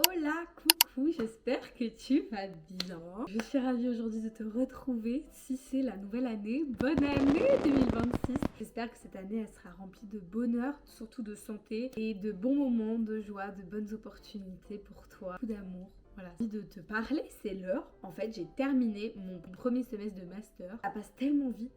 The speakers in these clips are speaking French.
Hola, coucou, j'espère que tu vas bien. Je suis ravie aujourd'hui de te retrouver. Si c'est la nouvelle année, bonne année 2026. J'espère que cette année elle sera remplie de bonheur, surtout de santé et de bons moments, de joie, de bonnes opportunités pour toi, beaucoup d'amour. Voilà, envie de te parler, c'est l'heure. En fait, j'ai terminé mon premier semestre de master. Ça passe tellement vite.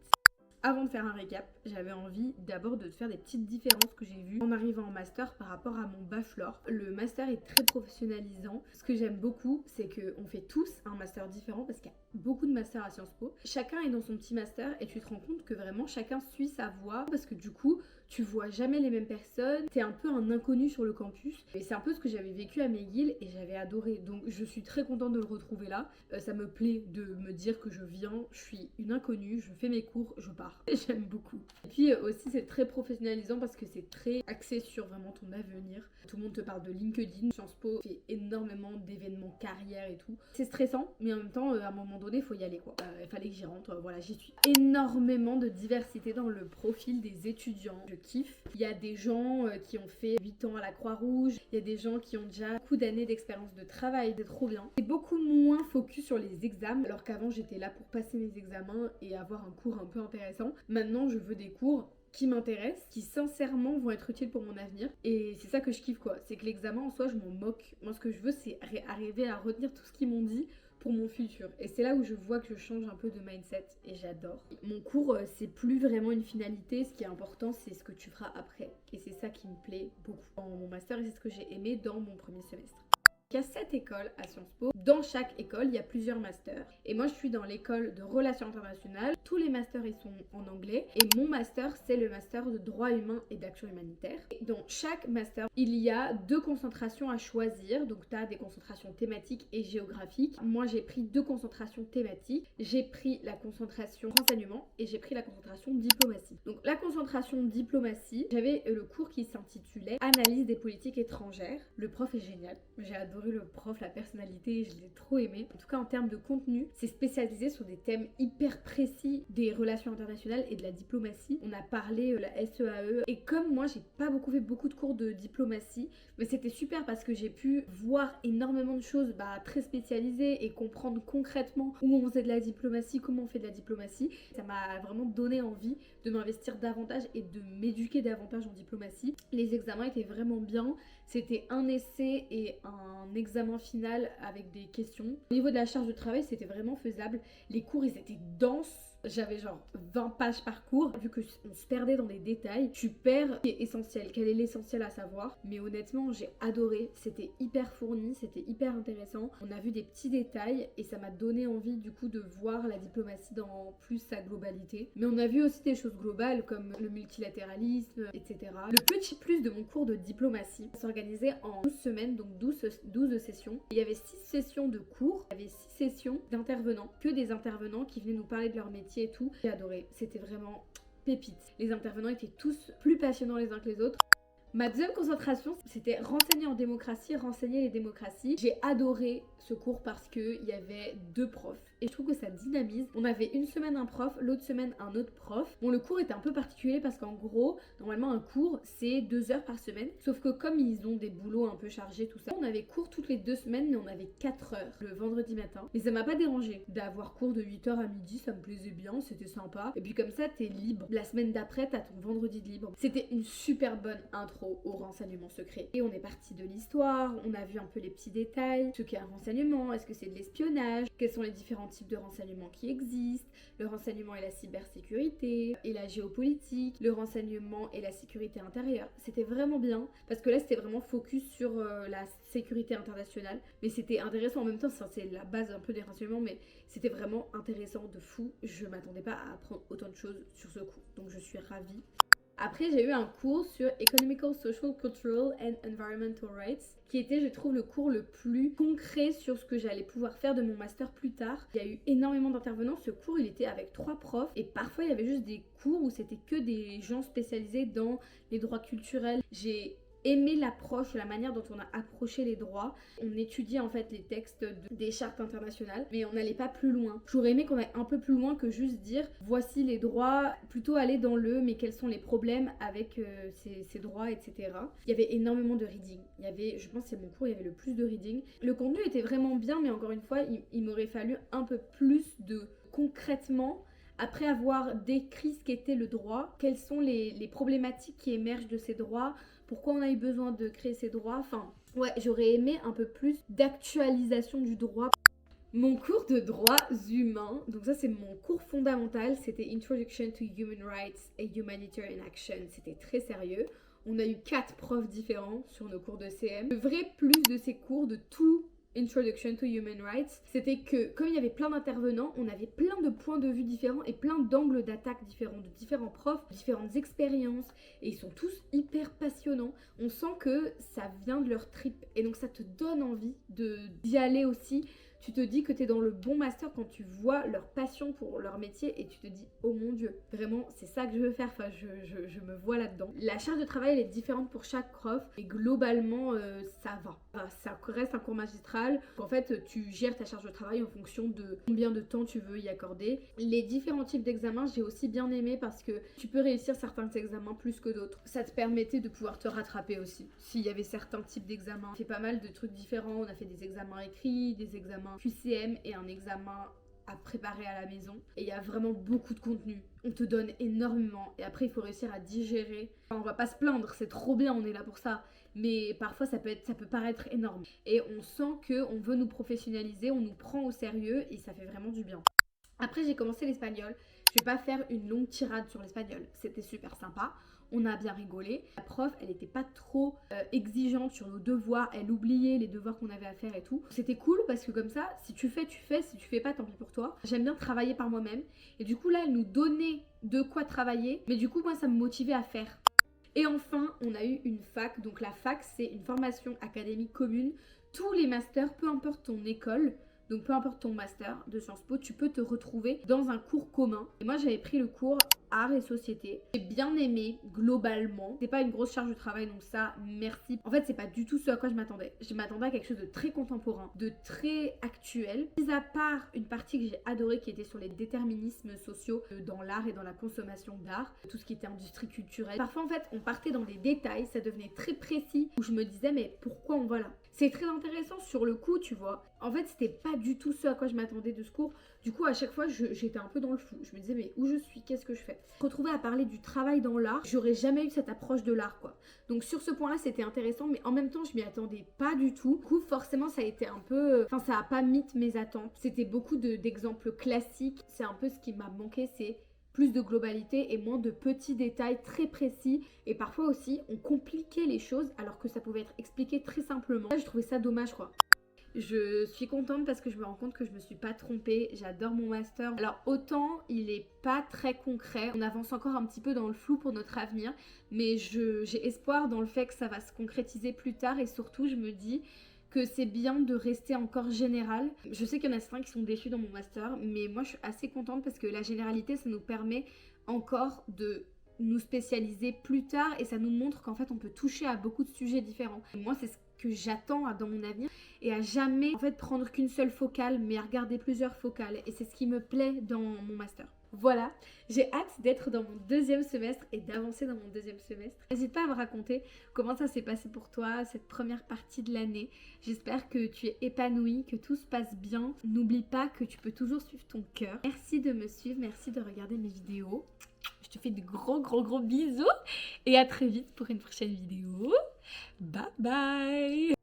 Avant de faire un récap, j'avais envie d'abord de te faire des petites différences que j'ai vues en arrivant en master par rapport à mon bachelor. Le master est très professionnalisant. Ce que j'aime beaucoup, c'est qu'on fait tous un master différent parce qu'il y a beaucoup de masters à Sciences Po. Chacun est dans son petit master et tu te rends compte que vraiment chacun suit sa voie parce que du coup, tu vois jamais les mêmes personnes, t'es un peu un inconnu sur le campus. Et c'est un peu ce que j'avais vécu à McGill et j'avais adoré. Donc je suis très contente de le retrouver là. Ça me plaît de me dire que je viens, je suis une inconnue, je fais mes cours, je pars. J'aime beaucoup. Et puis aussi c'est très professionnalisant parce que c'est très axé sur vraiment ton avenir. Tout le monde te parle de LinkedIn. Sciences Po fait énormément d'événements carrière et tout. C'est stressant, mais en même temps à un moment donné il faut y aller quoi. Il fallait que j'y rentre, voilà j'y suis. Énormément de diversité dans le profil des étudiants. Je kiffe. Il y a des gens qui ont fait 8 ans à la Croix-Rouge, il y a des gens qui ont déjà beaucoup d'années d'expérience de travail, c'est trop bien. C'est beaucoup moins focus sur les examens, alors qu'avant j'étais là pour passer mes examens et avoir un cours un peu intéressant. Maintenant je veux des cours qui m'intéressent, qui sincèrement vont être utiles pour mon avenir. Et c'est ça que je kiffe quoi, c'est que l'examen en soi je m'en moque. Moi ce que je veux c'est arriver à retenir tout ce qu'ils m'ont dit pour mon futur. Et c'est là où je vois que je change un peu de mindset et j'adore. Mon cours, c'est plus vraiment une finalité. Ce qui est important, c'est ce que tu feras après. Et c'est ça qui me plaît beaucoup dans mon master et c'est ce que j'ai aimé dans mon premier semestre. Il y a 7 écoles à Sciences Po. Dans chaque école, il y a plusieurs masters. Et moi, je suis dans l'école de relations internationales. Tous les masters, ils sont en anglais. Et mon master, c'est le master de droit humain et d'action humanitaire. Et dans chaque master, il y a 2 concentrations à choisir. Donc, tu as des concentrations thématiques et géographiques. Moi, j'ai pris 2 concentrations thématiques. J'ai pris la concentration renseignement et j'ai pris la concentration diplomatie. Donc, la concentration diplomatie, j'avais le cours qui s'intitulait Analyse des politiques étrangères. Le prof est génial. J'ai adoré le prof, la personnalité, je l'ai trop aimé. En tout cas en termes de contenu, c'est spécialisé sur des thèmes hyper précis des relations internationales et de la diplomatie. On a parlé de la SEAE et comme moi j'ai pas fait beaucoup de cours de diplomatie, mais c'était super parce que j'ai pu voir énormément de choses très spécialisées et comprendre concrètement où on faisait de la diplomatie, comment on fait de la diplomatie. Ça m'a vraiment donné envie de m'investir davantage et de m'éduquer davantage en diplomatie. Les examens étaient vraiment bien. C'était un essai et un examen final avec des questions. Au niveau de la charge de travail, c'était vraiment faisable. Les cours, ils étaient denses. J'avais genre 20 pages par cours. Vu qu'on se perdait dans des détails, tu perds ce qui est essentiel. Quel est l'essentiel à savoir? Mais honnêtement, j'ai adoré. C'était hyper fourni, c'était hyper intéressant. On a vu des petits détails et ça m'a donné envie du coup de voir la diplomatie dans plus sa globalité. Mais on a vu aussi des choses globales comme le multilatéralisme, etc. Le petit plus de mon cours de diplomatie s'organisait en 12 semaines, donc 12 sessions. Il y avait 6 sessions de cours, il y avait 6 sessions d'intervenants, que des intervenants qui venaient nous parler de leur métier et tout. J'ai adoré, c'était vraiment pépite. Les intervenants étaient tous plus passionnants les uns que les autres. Ma deuxième concentration, c'était renseigner en démocratie, renseigner les démocraties. J'ai adoré ce cours parce qu'il y avait 2 profs et je trouve que ça dynamise. On avait une semaine un prof, l'autre semaine un autre prof. Bon, le cours était un peu particulier parce qu'en gros, normalement un cours c'est 2 heures par semaine. Sauf que comme ils ont des boulots un peu chargés, tout ça, on avait cours toutes les 2 semaines mais on avait 4 heures le vendredi matin. Mais ça m'a pas dérangé d'avoir cours de 8h à midi, ça me plaisait bien, c'était sympa. Et puis comme ça, t'es libre. La semaine d'après, t'as ton vendredi de libre. C'était une super bonne intro au renseignement secret. Et on est parti de l'histoire, on a vu un peu les petits détails, ce qu'est un renseignement, est-ce que c'est de l'espionnage, quels sont les différents types de renseignements qui existent, le renseignement et la cybersécurité, et la géopolitique, le renseignement et la sécurité intérieure. C'était vraiment bien, parce que là c'était vraiment focus sur la sécurité internationale, mais c'était intéressant en même temps, c'est la base un peu des renseignements, mais c'était vraiment intéressant de fou. Je m'attendais pas à apprendre autant de choses sur ce cours, donc je suis ravie. Après, j'ai eu un cours sur Economical, Social, Cultural and Environmental Rights, qui était, je trouve, le cours le plus concret sur ce que j'allais pouvoir faire de mon master plus tard. Il y a eu énormément d'intervenants. Ce cours, il était avec 3 profs et parfois, il y avait juste des cours où c'était que des gens spécialisés dans les droits culturels. J'ai aimé l'approche, la manière dont on a approché les droits. On étudiait en fait les textes des chartes internationales, mais on n'allait pas plus loin. J'aurais aimé qu'on aille un peu plus loin que juste dire voici les droits, plutôt aller dans mais quels sont les problèmes avec ces droits, etc. Il y avait énormément de reading. Je pense que c'est mon cours, il y avait le plus de reading. Le contenu était vraiment bien, mais encore une fois, il m'aurait fallu un peu plus de concrètement. Après avoir décrit ce qu'était le droit, quelles sont les problématiques qui émergent de ces droits, pourquoi on a eu besoin de créer ces droits, enfin, ouais, j'aurais aimé un peu plus d'actualisation du droit. Mon cours de droits humains, donc ça c'est mon cours fondamental, c'était Introduction to Human Rights and Humanitarian Action, c'était très sérieux. On a eu 4 profs différents sur nos cours de CM. Le vrai plus de ces cours, de tout Introduction to Human Rights, c'était que comme il y avait plein d'intervenants, on avait plein de points de vue différents et plein d'angles d'attaque différents, de différents profs, différentes expériences, et ils sont tous hyper passionnants. On sent que ça vient de leur trip et donc ça te donne envie d'y aller aussi. Tu te dis que tu es dans le bon master quand tu vois leur passion pour leur métier et tu te dis oh mon dieu, vraiment c'est ça que je veux faire, enfin je me vois là-dedans. La charge de travail elle est différente pour chaque prof et globalement ça va. Enfin, ça reste un cours magistral. En fait tu gères ta charge de travail en fonction de combien de temps tu veux y accorder. Les différents types d'examens j'ai aussi bien aimé parce que tu peux réussir certains examens plus que d'autres. Ça te permettait de pouvoir te rattraper aussi. S'il y avait certains types d'examens, on fait pas mal de trucs différents, on a fait des examens écrits, des examens QCM et un examen à préparer à la maison. Et il y a vraiment beaucoup de contenu. On te donne énormément. Et après, il faut réussir à digérer. Enfin, on va pas se plaindre, c'est trop bien, on est là pour ça. Mais parfois, ça peut paraître énorme. Et on sent qu'on veut nous professionnaliser, on nous prend au sérieux et ça fait vraiment du bien. Après, j'ai commencé l'espagnol. Je vais pas faire une longue tirade sur l'espagnol. C'était super sympa. On a bien rigolé. La prof, elle était pas trop exigeante sur nos devoirs. Elle oubliait les devoirs qu'on avait à faire et tout. C'était cool parce que comme ça, si tu fais, tu fais. Si tu fais pas, tant pis pour toi. J'aime bien travailler par moi-même. Et du coup, là, elle nous donnait de quoi travailler. Mais du coup, moi, ça me motivait à faire. Et enfin, on a eu une fac. Donc la fac, c'est une formation académique commune. Tous les masters, peu importe ton école, donc peu importe ton master de Sciences Po, tu peux te retrouver dans un cours commun. Et moi j'avais pris le cours Art et Société. J'ai bien aimé globalement. C'est pas une grosse charge de travail donc ça merci. En fait c'est pas du tout ce à quoi je m'attendais. Je m'attendais à quelque chose de très contemporain, de très actuel. Mis à part une partie que j'ai adorée qui était sur les déterminismes sociaux dans l'art et dans la consommation d'art. Tout ce qui était industrie culturelle. Parfois en fait on partait dans des détails, ça devenait très précis où je me disais mais pourquoi on va là? C'est très intéressant sur le coup, tu vois. En fait, c'était pas du tout ce à quoi je m'attendais de ce cours. Du coup, à chaque fois, j'étais un peu dans le flou. Je me disais, mais où je suis? Qu'est-ce que je fais? Retrouver à parler du travail dans l'art, j'aurais jamais eu cette approche de l'art, quoi. Donc, sur ce point-là, c'était intéressant, mais en même temps, je m'y attendais pas du tout. Du coup, forcément, ça a été un peu. Enfin, ça a pas mis mes attentes. C'était beaucoup d'exemples classiques. C'est un peu ce qui m'a manqué, c'est plus de globalité et moins de petits détails très précis. Et parfois aussi, on compliquait les choses alors que ça pouvait être expliqué très simplement. Là, je trouvais ça dommage, quoi. Je suis contente parce que je me rends compte que je me suis pas trompée. J'adore mon master. Alors autant il est pas très concret, on avance encore un petit peu dans le flou pour notre avenir, mais j'ai espoir dans le fait que ça va se concrétiser plus tard et surtout je me dis que c'est bien de rester encore général. Je sais qu'il y en a certains qui sont déçus dans mon master, mais moi je suis assez contente parce que la généralité ça nous permet encore de nous spécialiser plus tard et ça nous montre qu'en fait on peut toucher à beaucoup de sujets différents. Et moi c'est ce que j'attends dans mon avenir et à jamais en fait prendre qu'une seule focale mais à regarder plusieurs focales et c'est ce qui me plaît dans mon master. Voilà, j'ai hâte d'être dans mon deuxième semestre et d'avancer dans mon deuxième semestre. N'hésite pas à me raconter comment ça s'est passé pour toi, cette première partie de l'année. J'espère que tu es épanouie, que tout se passe bien. N'oublie pas que tu peux toujours suivre ton cœur. Merci de me suivre, merci de regarder mes vidéos. Je te fais de gros bisous et à très vite pour une prochaine vidéo. Bye bye!